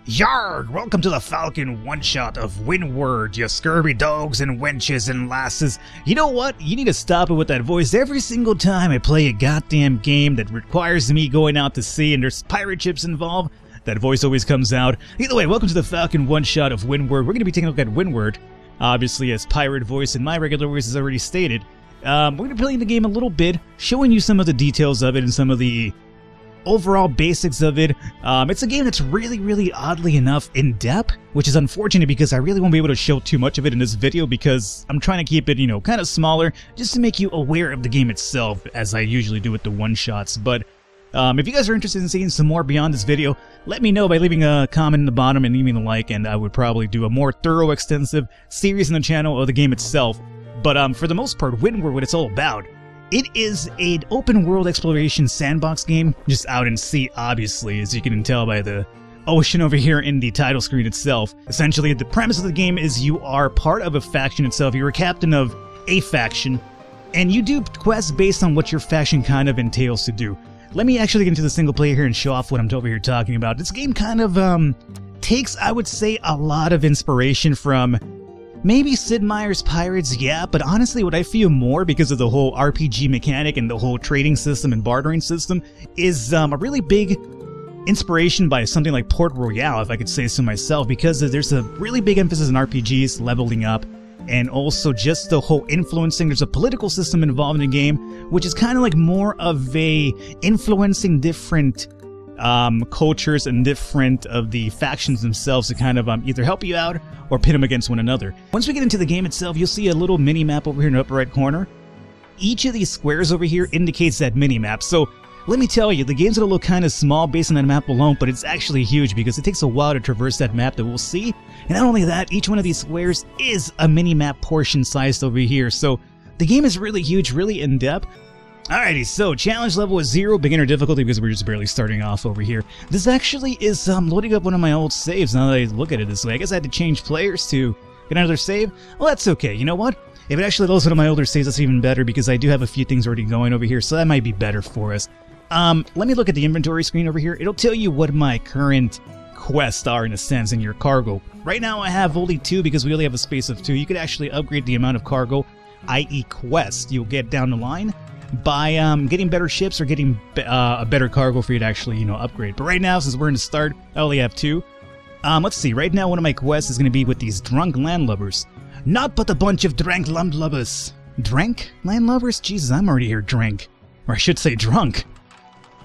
Yarr! Welcome to the Falcon one-shot of Winward, you scurvy dogs and wenches and lasses. You know what? You need to stop it with that voice every single time I play a goddamn game that requires me going out to sea and there's pirate ships involved. That voice always comes out. Either way, welcome to the Falcon one-shot of Winward. We're going to be taking a look at Winward, obviously as pirate voice, and my regular voice is already stated. We're going to be playing the game a little bit, showing you some of the details of it and some of the overall basics of it. It's a game that's really oddly enough in depth, which is unfortunate because I really won't be able to show too much of it in this video because I'm trying to keep it, kind of smaller just to make you aware of the game itself, as I usually do with the one-shots. But if you guys are interested in seeing some more beyond this video, let me know by leaving a comment in the bottom and leaving a like, and I would probably do a more thorough, extensive series on the channel of the game itself. But for the most part, Windward, what it's all about, it is an open-world exploration sandbox game, just out in sea, obviously, as you can tell by the ocean over here in the title screen itself. Essentially, the premise of the game is you are part of a faction itself. You're a captain of a faction, and you do quests based on what your faction kind of entails to do. Let me actually get into the single player here and show off what I'm over here talking about. This game kind of takes, I would say, a lot of inspiration from maybe Sid Meier's Pirates, yeah, but honestly what I feel more, because of the whole RPG mechanic and the whole trading system and bartering system, is a really big inspiration by something like Port Royale, if I could say so myself, because there's a really big emphasis in RPGs, leveling up, and also just the whole influencing. There's a political system involved in the game, which is kind of like more of a influencing different cultures and different of the factions themselves to kind of either help you out or pit them against one another. Once we get into the game itself, you'll see a little mini-map over here in the upper right corner. Each of these squares over here indicates that mini-map, so let me tell you, the game's gonna look kind of small based on that map alone, but it's actually huge because it takes a while to traverse that map that we'll see. And not only that, each one of these squares is a mini-map portion sized over here, so the game is really huge, really in-depth. Alrighty, so challenge level is 0, beginner difficulty, because we're just barely starting off over here. This actually is loading up one of my old saves now that I look at it this way. I guess I had to change players to get another save. Well, that's okay. You know what? If it actually loads one of my older saves, that's even better, because I do have a few things already going over here, so that might be better for us. Let me look at the inventory screen over here. It'll tell you what my current quests are, in a sense, in your cargo. Right now I have only 2 because we only have a space of 2. You could actually upgrade the amount of cargo, i.e. quests, you'll get down the line by getting better ships or getting a better cargo for you to actually, upgrade. But right now, since we're in the start, I only have 2. Let's see. Right now, one of my quests is going to be with these drunk landlubbers. Not but a bunch of drank landlubbers. Drank landlubbers? Jesus, I'm already here drank. Or I should say drunk.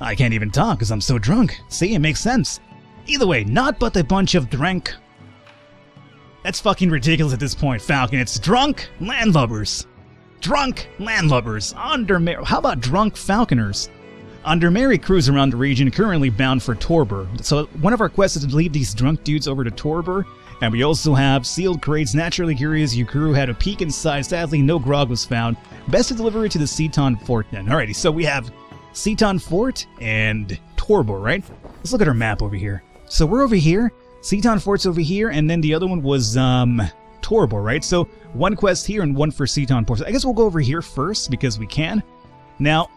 I can't even talk because I'm so drunk. See, it makes sense. Either way, not but a bunch of drank. That's fucking ridiculous at this point, Falcon. It's drunk landlubbers. Drunk landlubbers. How about drunk falconers? Under merry cruise around the region, currently bound for Torbur. So one of our quests is to lead these drunk dudes over to Torbur. And we also have sealed crates, naturally curious. Your crew had a peek inside. Sadly, no grog was found. Best to deliver it to the Seaton Fort then. Alrighty, so we have Seaton Fort and Torbur, right? Let's look at our map over here. So we're over here. Seaton Fort's over here, and then the other one was Torbur, right? So one quest here and one for Seaton Port. So I guess we'll go over here first because we can. Now,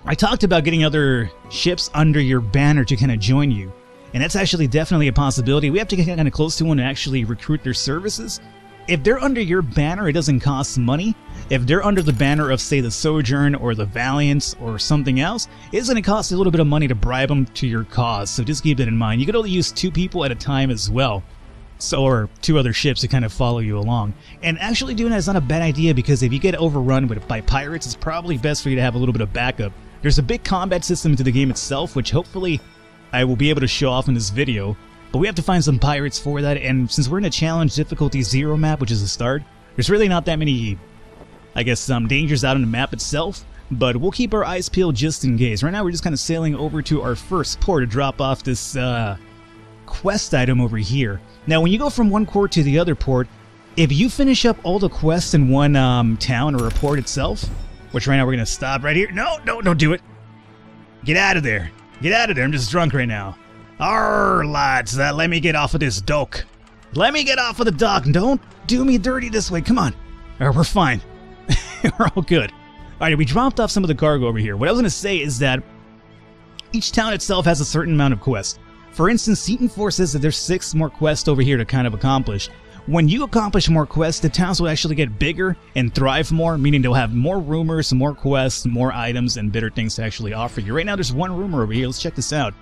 I talked about getting other ships under your banner to kind of join you, and that's actually definitely a possibility. We have to get kind of close to one to actually recruit their services. If they're under your banner, it doesn't cost money. If they're under the banner of, say, the Sojourn or the Valiance or something else, it's going to cost a little bit of money to bribe them to your cause, so just keep that in mind. You could only use 2 people at a time as well. So, or 2 other ships to kind of follow you along. And actually doing that is not a bad idea, because if you get overrun by pirates, it's probably best for you to have a little bit of backup. There's a big combat system to the game itself, which hopefully I will be able to show off in this video. But we have to find some pirates for that, and since we're in a challenge difficulty 0 map, which is the start, there's really not that many, I guess, dangers out on the map itself. But we'll keep our eyes peeled just in case. Right now we're just kind of sailing over to our first port to drop off this quest item over here. Now, when you go from one port to the other port, if you finish up all the quests in one town or a port itself, which right now we're going to stop right here. No, don't do it. Get out of there. Get out of there. I'm just drunk right now. Arr, lads, let me get off of this dock. Let me get off of the dock. Don't do me dirty this way. Come on. We're fine. We're all good. Alright, we dropped off some of the cargo over here. What I was going to say is that each town itself has a certain amount of quests. For instance, Seton 4 says that there's 6 more quests over here to kind of accomplish. When you accomplish more quests, the towns will actually get bigger and thrive more, meaning they'll have more rumors, more quests, more items, and better things to actually offer you. Right now, there's one rumor over here. Let's check this out.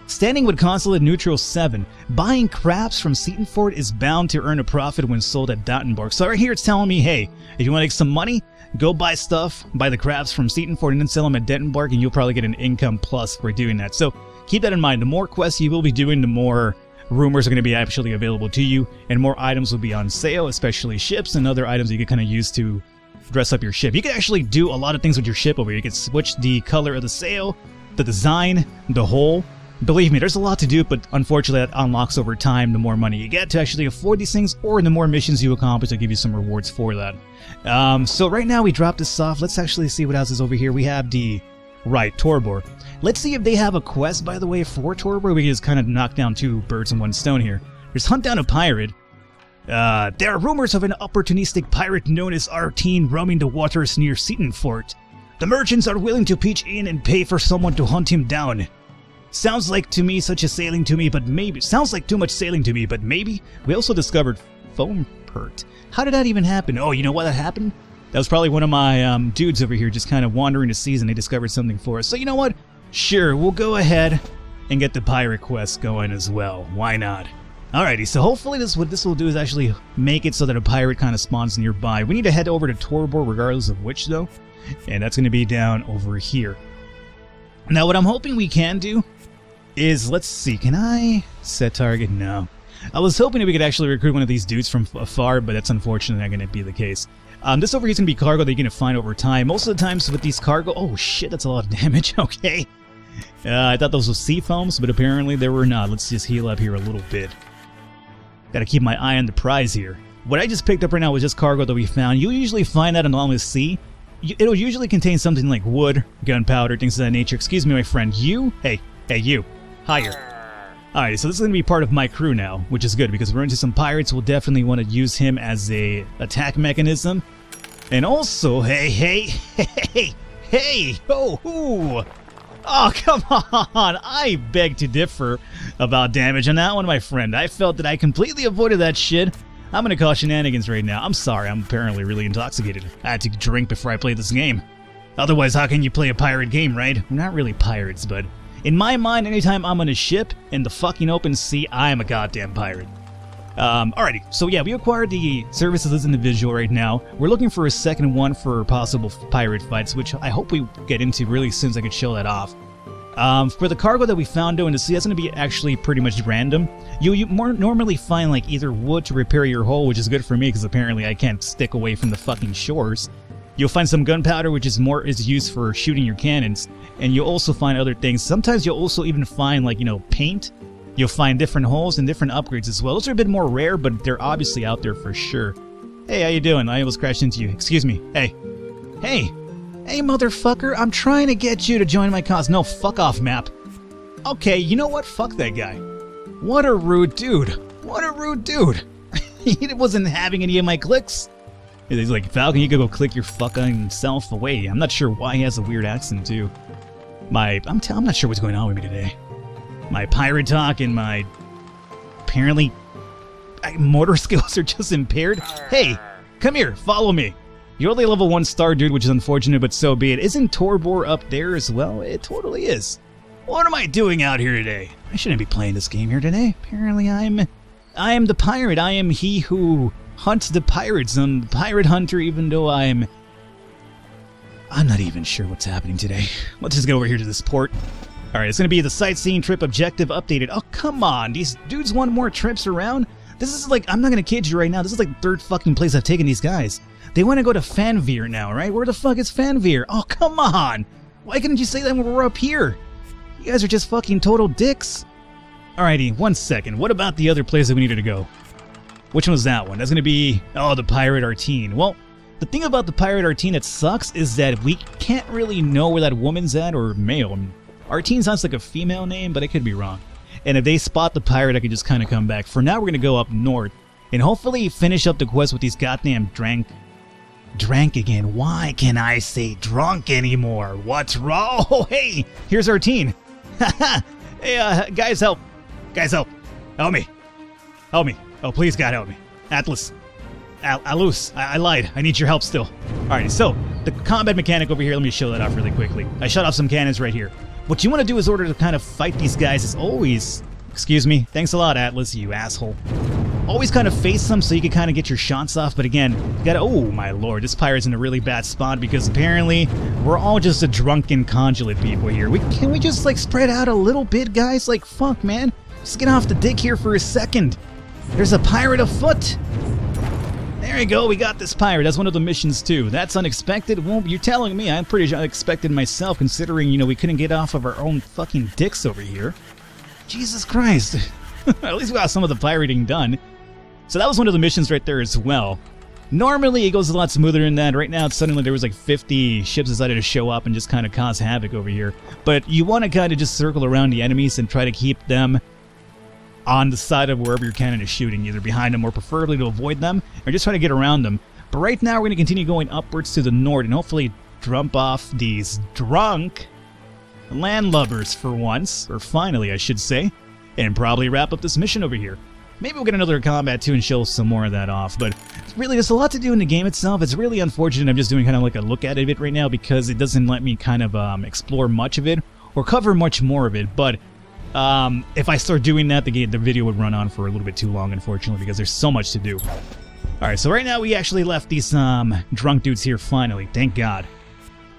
Standing with Consulate Neutral 7, buying crafts from Seton Fort is bound to earn a profit when sold at Dottenborg. So right here it's telling me, hey, if you want to make some money, go buy stuff, buy the crafts from Seton Fort and then sell them at Dottenborg, and you'll probably get an income plus for doing that. So keep that in mind. The more quests you will be doing, the more rumors are going to be actually available to you, and more items will be on sale, especially ships and other items you can kind of use to dress up your ship. You can actually do a lot of things with your ship over here. You can switch the color of the sail, the design, the hull. Believe me, there's a lot to do, but unfortunately that unlocks over time the more money you get to actually afford these things, or the more missions you accomplish, they'll give you some rewards for that. So right now we dropped this off. Let's actually see what else is over here. We have the... Right, Torbor. Let's see if they have a quest, by the way, for Torbor. We can just kind of knock down 2 birds in 1 stone here. There's Hunt Down a Pirate. There are rumors of an opportunistic pirate known as Artine roaming the waters near Seton Fort. The merchants are willing to pitch in and pay for someone to hunt him down. Sounds like to me such a sailing to me, but maybe. Sounds like too much sailing to me, but maybe. We also discovered Foam Pert. How did that even happen? Oh, you know why that happened? That was probably one of my dudes over here just kind of wandering the seas, and they discovered something for us. So you know what? Sure, we'll go ahead and get the pirate quest going as well. Why not? Alrighty, so hopefully what this will do is actually make it so that a pirate kind of spawns nearby. We need to head over to Torbor regardless of which though, and that's going to be down over here. Now what I'm hoping we can do is, let's see, can I set target? No. I was hoping that we could actually recruit one of these dudes from afar, but that's unfortunately not going to be the case. This over here is going to be cargo that you're going to find over time. Most of the times with these cargo... Oh shit, that's a lot of damage, okay. I thought those were sea foams, but apparently they were not. Let's just heal up here a little bit. Gotta keep my eye on the prize here. What I just picked up right now was just cargo that we found. You usually find that along the sea. It'll usually contain something like wood, gunpowder, things of that nature. Excuse me, my friend. You? Hey, you. Higher. Alright, so this is going to be part of my crew now, which is good because we're into some pirates. We'll definitely want to use him as a attack mechanism. And also, hey, oh, come on, I beg to differ about damage on that one, my friend. I felt that I completely avoided that shit. I'm going to call shenanigans right now. I'm sorry, I'm apparently really intoxicated. I had to drink before I played this game. Otherwise, how can you play a pirate game, right? We're not really pirates, but... in my mind, anytime I'm on a ship in the fucking open sea, I am a goddamn pirate. Alrighty, so yeah, we acquired the services as individual right now. We're looking for a second one for possible pirate fights, which I hope we get into really soon so I can show that off. For the cargo that we found though in the sea, that's going to be actually pretty much random. You more normally find like either wood to repair your hull, which is good for me because apparently I can't stick away from the fucking shores. You'll find some gunpowder, which is used for shooting your cannons, and you'll also find other things. Sometimes you'll also even find, like, you know, paint. You'll find different hulls and different upgrades as well. Those are a bit more rare, but they're obviously out there for sure. Hey, how you doing? I almost crashed into you. Excuse me. Hey, motherfucker, I'm trying to get you to join my cause. No, fuck off, map. Okay, you know what? Fuck that guy. What a rude dude. What a rude dude. He wasn't having any of my clicks. He's like, Falcon, you could go click your fucking self away. I'm not sure why he has a weird accent, too. I'm not sure what's going on with me today. My pirate talk and my... apparently... motor skills are just impaired. Hey, come here, follow me. You're only level 1 star, dude, which is unfortunate, but so be it. Isn't Torbor up there as well? It totally is. What am I doing out here today? I shouldn't be playing this game here today. Apparently I am the pirate. I am he who... hunts the pirates. I'm the pirate hunter, even though I'm not even sure what's happening today. Let's just get over here to this port. Alright, it's going to be the sightseeing trip objective updated. Oh, come on. These dudes want more trips around? This is like, I'm not going to kid you right now, this is like the 3rd fucking place I've taken these guys. They want to go to Fanveer now, right? Where the fuck is Fanveer? Oh, come on. Why couldn't you say that when we're up here? You guys are just fucking total dicks. Alrighty, 1 second. What about the other place that we needed to go? Which one was that one? That's going to be, oh, the Pirate Artine. Well, the thing about the Pirate Artine that sucks is that we can't really know where that woman's at, or male. Artine sounds like a female name, but I could be wrong. And if they spot the pirate, I can just kind of come back. For now, we're going to go up north and hopefully finish up the quest with these goddamn drank again. Why can't I say drunk anymore? What's wrong? Oh, hey, here's Artine. Hey, guys, help. Guys, help! Help me! Help me! Oh, please, God, help me. Atlas. Alus. I lied. I need your help still. Alrighty, so, the combat mechanic over here, let me show that off really quickly. I shut off some cannons right here. What you want to do is order to kind of fight these guys is always... Excuse me. Thanks a lot, Atlas, you asshole. Always kind of face them so you can kind of get your shots off, but again, you gotta... Oh, my lord, this pirate's in a really bad spot because apparently we're all just a drunken consulate people here. Can we just, like, spread out a little bit, guys? Like, fuck, man. Just get off the dick here for a second. There's a pirate afoot. There you go, we got this pirate. That's one of the missions, too. That's unexpected. Well, you're telling me. I'm pretty unexpected myself, considering, you know, we couldn't get off of our own fucking dicks over here. Jesus Christ. At least we got some of the pirating done. So that was one of the missions right there as well. Normally it goes a lot smoother than that. Right now it's suddenly there was like 50 ships decided to show up and just kind of cause havoc over here. But you want to kind of just circle around the enemies and try to keep them on the side of wherever your cannon is shooting, either behind them or preferably to avoid them, or just try to get around them. But right now we're going to continue going upwards to the north and hopefully dump off these drunk landlubbers for once, or finally I should say, and probably wrap up this mission over here. Maybe we'll get another combat too and show some more of that off, but really there's a lot to do in the game itself. It's really unfortunate I'm just doing kind of like a look at it right now because it doesn't let me kind of explore much of it or cover much more of it, but if I start doing that, the video would run on for a little bit too long, unfortunately, because there's so much to do. Alright, so right now we actually left these drunk dudes here finally, thank God.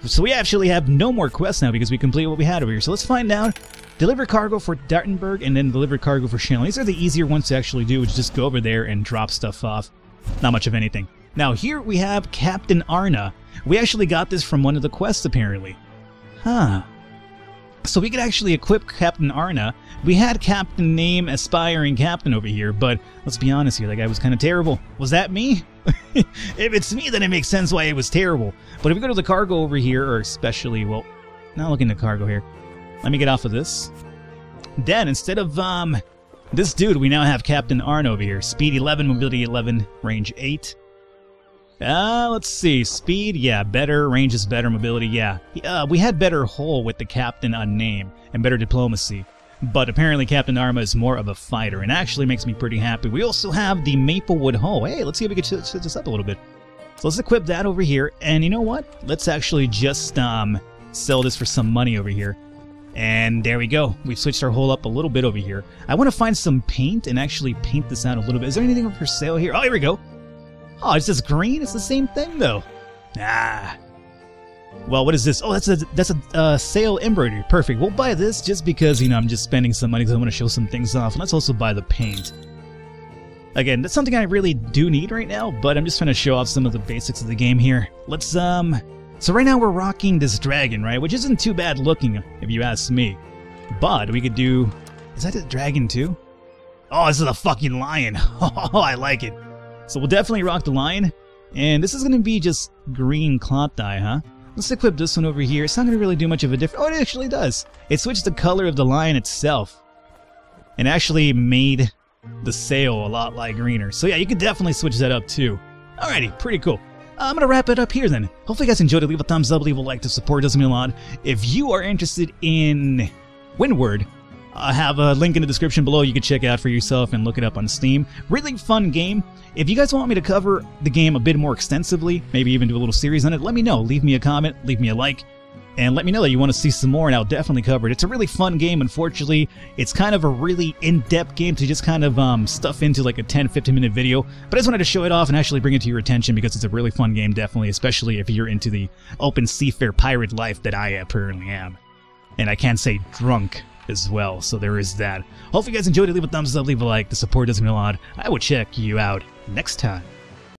So we actually have no more quests now because we completed what we had over here. So let's find out. Deliver cargo for Dartenberg and then deliver cargo for Shannon. These are the easier ones to actually do, which is just go over there and drop stuff off. Not much of anything. Now here we have Captain Arna. We actually got this from one of the quests apparently. Huh. So we could actually equip Captain Arna. We had Captain Name Aspiring Captain over here, but let's be honest here, that guy was kind of terrible. Was that me? If it's me, then it makes sense why it was terrible. But if we go to the cargo over here, or especially, well, not looking at cargo here. Let me get off of this. Then, instead of this dude, we now have Captain Arna over here. Speed 11, mobility 11, range 8. Let's see. Speed, yeah, better. Range is better. Mobility, yeah. We had better hull with the Captain Unnamed and better diplomacy. But apparently Captain Arma is more of a fighter and actually makes me pretty happy. We also have the Maplewood hull. Hey, let's see if we can switch this up a little bit. So let's equip that over here. And you know what? Let's actually just sell this for some money over here. And there we go. We've switched our hull up a little bit over here. I want to find some paint and actually paint this out a little bit. Is there anything for sale here? Oh, here we go. Oh, it's just green? It's the same thing, though. Ah. Well, what is this? Oh, that's a sale embroidery. Perfect. We'll buy this just because, you know, I'm just spending some money because I want to show some things off. And let's also buy the paint. Again, that's something I really do need right now, but I'm just trying to show off some of the basics of the game here. Let's, So right now we're rocking this dragon, right? Which isn't too bad looking, if you ask me. But we could do... Is that a dragon, too? Oh, this is a fucking lion. Oh, I like it. So we'll definitely rock the lion. And this is going to be just green cloth dye, huh? Let's equip this one over here. It's not going to really do much of a difference. Oh, it actually does. It switched the color of the lion itself. And actually made the sail a lot light greener. So yeah, you could definitely switch that up too. Alrighty, pretty cool. I'm going to wrap it up here then. Hopefully you guys enjoyed it. Leave a thumbs up, leave a like to support. It does mean a lot. If you are interested in Winward, I have a link in the description below you can check out for yourself and look it up on Steam. Really fun game. If you guys want me to cover the game a bit more extensively, maybe even do a little series on it, let me know. Leave me a comment, leave me a like, and let me know that you want to see some more, and I'll definitely cover it. It's a really fun game. Unfortunately, it's kind of a really in-depth game to just kind of stuff into like a 10-15 minute video, but I just wanted to show it off and actually bring it to your attention because it's a really fun game, definitely, especially if you're into the open seafarer pirate life that I apparently am. And I can't say drunk as well, so there is that. Hopefully you guys enjoyed it. Leave a thumbs up, leave a like. The support does mean a lot. I will check you out next time.